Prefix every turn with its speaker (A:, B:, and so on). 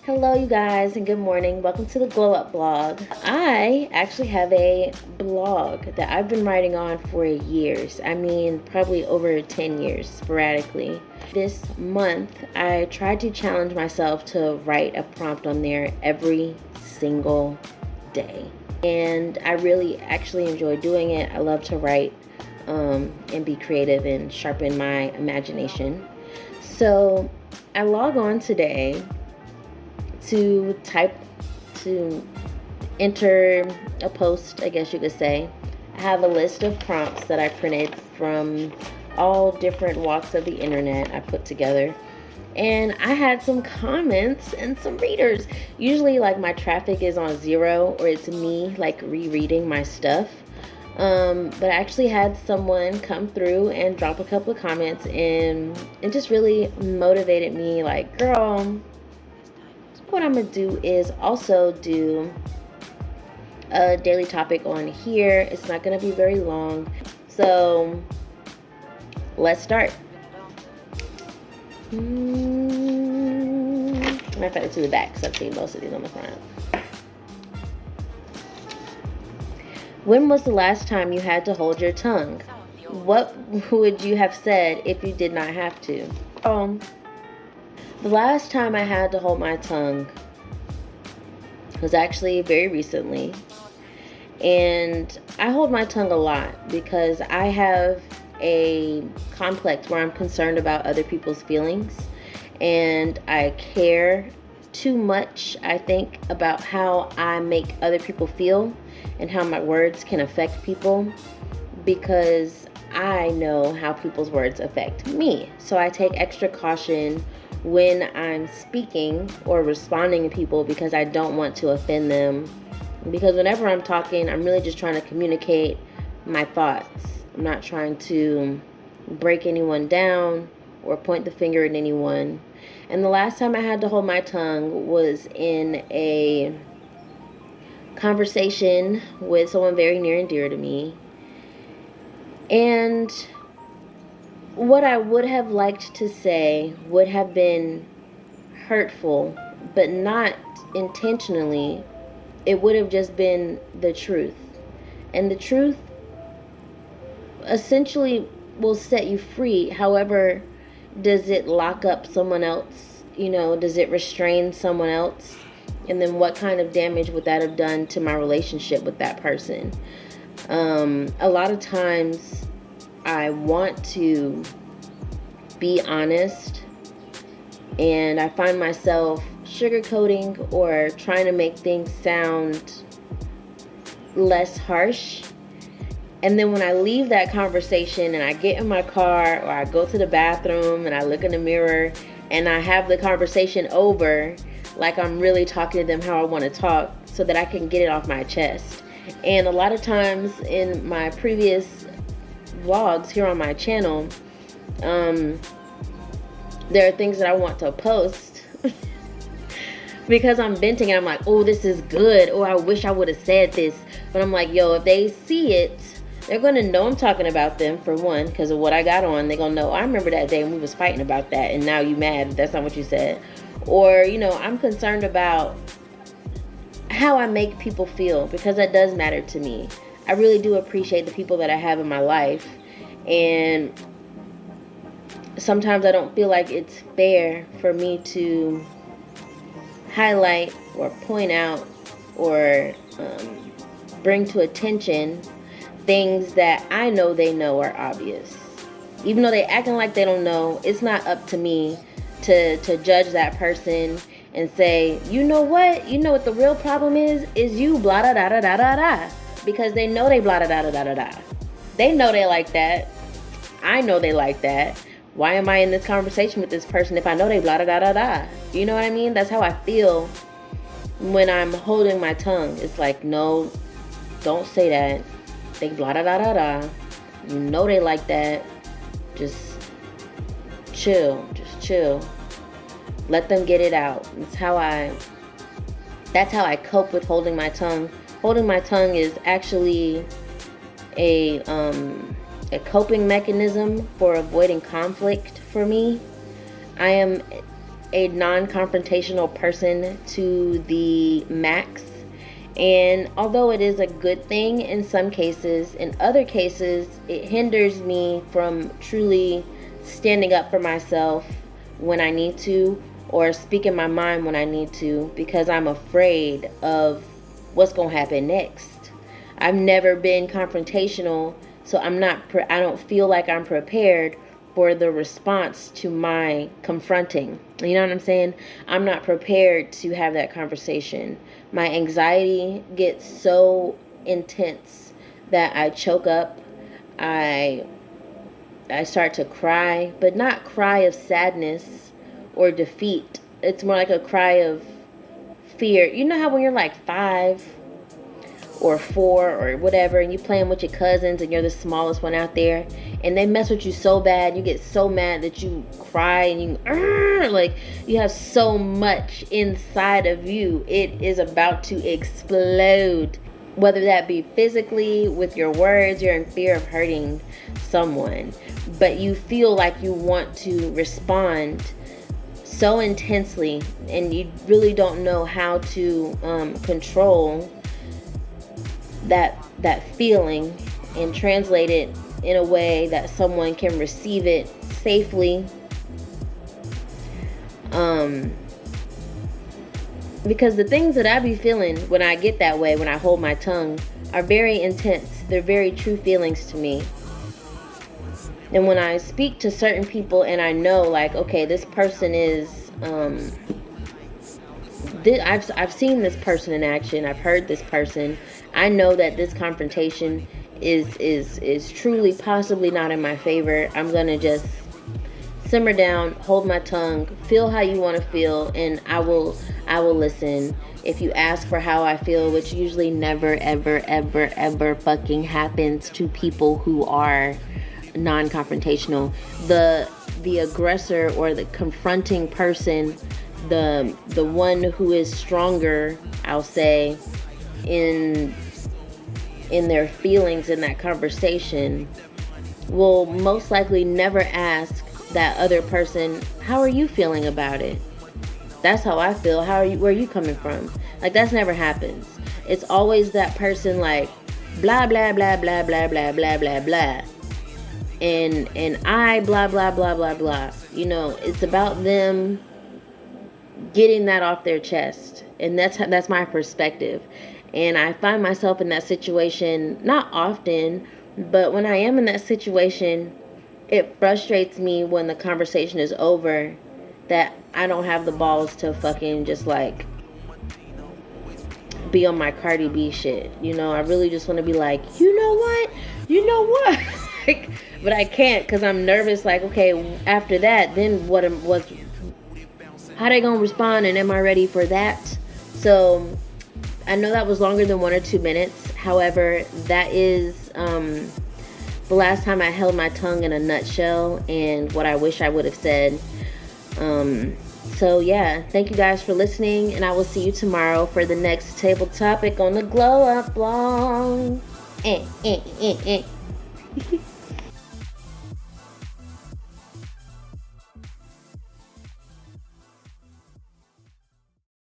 A: Hello, you guys, and good morning. Welcome to the GlowUp blog. I actually have a blog that I've been writing on for years. I mean, probably over 10 years sporadically. This month, I tried to challenge myself to write a prompt on there every single day. And I really actually enjoy doing it. I love to write and be creative and sharpen my imagination. So I log on today to enter a post, I guess you could say. I have a list of prompts that I printed from all different walks of the internet I put together. And I had some comments and some readers. Usually like my traffic is on zero, or it's me like rereading my stuff. But I actually had someone come through and drop a couple of comments, and it just really motivated me, like, girl, what I'm gonna do is also do a daily topic on here. It's not gonna be very long, so let's start. Matter of fact, it's to the back because I've seen most of these on the front. When was the last time you had to hold your tongue? What would you have said if you did not have to? The last time I had to hold my tongue was actually very recently. And I hold my tongue a lot because I have a complex where I'm concerned about other people's feelings. And I care too much, I think, about how I make other people feel and how my words can affect people, because I know how people's words affect me. So I take extra caution when I'm speaking or responding to people, because I don't want to offend them. Because whenever I'm talking, I'm really just trying to communicate my thoughts. I'm not trying to break anyone down or point the finger at anyone. And the last time I had to hold my tongue was in a conversation with someone very near and dear to me. And what I would have liked to say would have been hurtful, but not intentionally. It would have just been the truth. And the truth essentially will set you free. However, does it lock up someone else? Does it restrain someone else? And then what kind of damage would that have done to my relationship with that person? A lot of times I want to be honest, and I find myself sugarcoating or trying to make things sound less harsh. And then when I leave that conversation and I get in my car, or I go to the bathroom and I look in the mirror and I have the conversation over, like I'm really talking to them how I want to talk, so that I can get it off my chest. And a lot of times in my previous vlogs here on my channel, there are things that I want to post because I'm venting and I'm like, oh, this is good, or I wish I would have said this. But I'm like, yo, if they see it, they're going to know I'm talking about them, for one, because of what I got on. They're going to know, I remember that day and we was fighting about that, and now you mad that's not what you said. Or, I'm concerned about how I make people feel, because that does matter to me. I really do appreciate the people that I have in my life, and sometimes I don't feel like it's fair for me to highlight or point out or bring to attention things that I know they know are obvious. Even though they acting like they don't know, it's not up to me to judge that person and say, you know what the real problem is you blah da da da da da da, because they know they blah da da da da da da. They know they like that. I know they like that. Why am I in this conversation with this person if I know they blah da da da da? You know what I mean? That's how I feel when I'm holding my tongue. It's like, no, don't say that. They blah da da da da. You know they like that. Just chill. Let them get it out. That's how I cope with holding my tongue. Holding my tongue is actually a coping mechanism for avoiding conflict for me. I am a non-confrontational person to the max. And although it is a good thing in some cases, in other cases, it hinders me from truly standing up for myself when I need to, or speaking my mind when I need to, because I'm afraid of what's going to happen next. I've never been confrontational, so I don't feel like I'm prepared for the response to my confronting. You know what I'm saying? I'm not prepared to have that conversation. My anxiety gets so intense that I choke up. I start to cry, but not cry of sadness or defeat. It's more like a cry of fear. You know how when you're like 5 or 4 or whatever, and you playing with your cousins and you're the smallest one out there, and they mess with you so bad, you get so mad that you cry and you like you have so much inside of you, it is about to explode. Whether that be physically with your words, you're in fear of hurting someone, but you feel like you want to respond so intensely, and you really don't know how to control that feeling and translate it in a way that someone can receive it safely. Because the things that I be feeling when I get that way, when I hold my tongue, are very intense. They're very true feelings to me. And when I speak to certain people and I know, like, okay, this person is I've seen this person in action. I've heard this person. I know that this confrontation is truly possibly not in my favor. I'm gonna just simmer down, hold my tongue, feel how you want to feel, and I will listen. If you ask for how I feel, which usually never ever fucking happens to people who are non-confrontational, the aggressor or the confronting person, the one who is stronger, I'll say, in their feelings in that conversation, will most likely never ask that other person, how are you feeling about it? That's how I feel. Where are you coming from? Like, that's never happens. It's always that person like, blah blah blah blah blah blah blah blah blah, and I blah blah blah blah blah. You know, it's about them getting that off their chest, and that's my perspective. And I find myself in that situation, not often, but when I am in that situation, it frustrates me when the conversation is over that I don't have the balls to fucking just like be on my Cardi B shit. You know, I really just want to be like, you know what? Like, but I can't, because I'm nervous. Like, okay, after that, then how they gonna respond, and am I ready for that? So I know that was longer than 1 or 2 minutes. However, that is the last time I held my tongue in a nutshell, and what I wish I would have said. So yeah, thank you guys for listening, and I will see you tomorrow for the next table topic on the Glow Up blog.